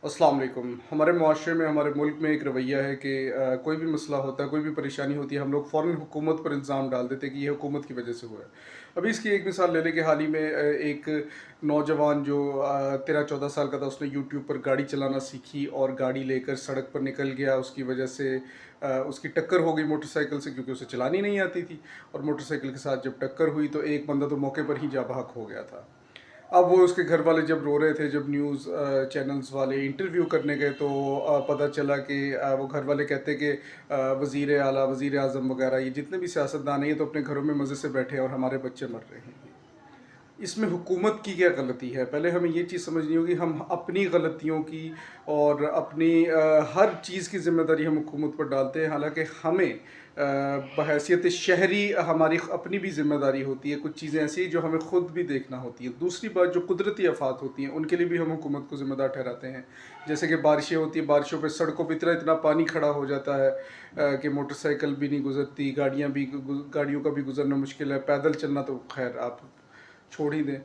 अस्सलाम वालेकुम। हमारे मुआशरे में, हमारे मुल्क में एक रवैया है कि कोई भी मसला होता है, कोई भी परेशानी होती है, हम लोग फ़ौरन हुकूमत पर इल्ज़ाम डाल देते हैं कि ये हुकूमत की वजह से हुआ है। अभी इसकी एक मिसाल ले लें कि हाल ही में एक नौजवान जो 13-14 साल का था, उसने यूट्यूब पर गाड़ी चलाना सीखी और गाड़ी लेकर सड़क पर निकल गया। उसकी वजह से उसकी टक्कर हो गई मोटरसाइकिल से, क्योंकि उसे चलानी नहीं आती थी। और मोटरसाइकिल के साथ जब टक्कर हुई तो एक बंदा तो मौके पर ही जाँ बहक हो गया था। अब वो उसके घर वाले जब रो रहे थे, जब न्यूज़ चैनल्स वाले इंटरव्यू करने गए तो पता चला कि वो घर वाले कहते कि वज़ीर आला, वज़ीर आज़म वगैरह ये जितने भी सियासतदान हैं, ये तो अपने घरों में मज़े से बैठे हैं और हमारे बच्चे मर रहे हैं। इसमें हुकूमत की क्या गलती है? पहले हमें ये चीज़ समझनी होगी, हम अपनी गलतियों की और अपनी हर चीज़ की ज़िम्मेदारी हम हुकूमत पर डालते हैं, हालाँकि हमें बहैसियत शहरी हमारी अपनी भी ज़िम्मेदारी होती है। कुछ चीज़ें ऐसी हैं जो हमें खुद भी देखना होती हैं। दूसरी बात, जो कुदरती आफ़ात होती हैं, उनके लिए भी हम हुकूमत को ज़िम्मेदार ठहराते हैं। जैसे कि बारिशें होती हैं, बारिशों पे सड़कों पे इतना इतना पानी खड़ा हो जाता है कि मोटरसाइकिल भी नहीं गुज़रती, गाड़ियों का भी गुज़रना मुश्किल है, पैदल चलना तो ख़ैर आप छोड़ ही दें।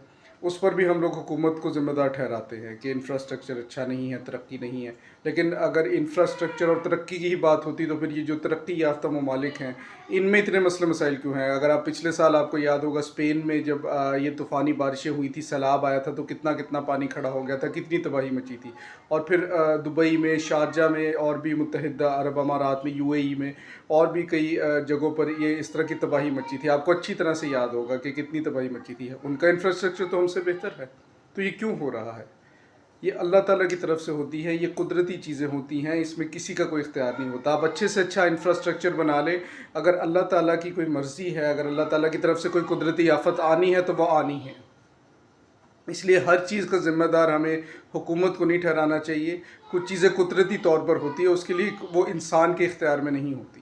उस पर भी हम लोग हुकूमत को ज़िम्मेदार ठहराते हैं कि इंफ्रास्ट्रक्चर अच्छा नहीं है, तरक्की नहीं है। लेकिन अगर इंफ्रास्ट्रक्चर और तरक्की की ही बात होती तो फिर ये जो तरक्की याफ़्ता ममालिक हैं, इनमें इतने मसले मसाइल क्यों हैं? अगर आप पिछले साल, आपको याद होगा, स्पेन में जब ये तूफ़ानी बारिशें हुई थी, सैलाब आया था, तो कितना कितना पानी खड़ा हो गया था, कितनी तबाही मची थी। और फिर दुबई में, शारजा में और भी मुत्तहिदा अरब अमारात में, यूएई में और भी कई जगहों पर ये इस तरह की तबाही मची थी। आपको अच्छी तरह से याद होगा कि कितनी तबाही मची थी। उनका इंफ्रास्ट्रक्चर तो हमसे बेहतर है, तो ये क्यों हो रहा है? ये अल्लाह ताला की तरफ से होती है, ये कुदरती चीज़ें होती हैं, इसमें किसी का कोई इख्तियार नहीं होता। आप अच्छे से अच्छा इंफ्रास्ट्रक्चर बना लें, अगर अल्लाह ताला की कोई मर्ज़ी है, अगर अल्लाह ताला की तरफ से कोई कुदरती आफ़त आनी है तो वो आनी है। इसलिए हर चीज़ का ज़िम्मेदार हमें हुकूमत को नहीं ठहराना चाहिए। कुछ चीज़ें कुदरती तौर पर होती है, उसके लिए वो इंसान के इख्तियार में नहीं होती।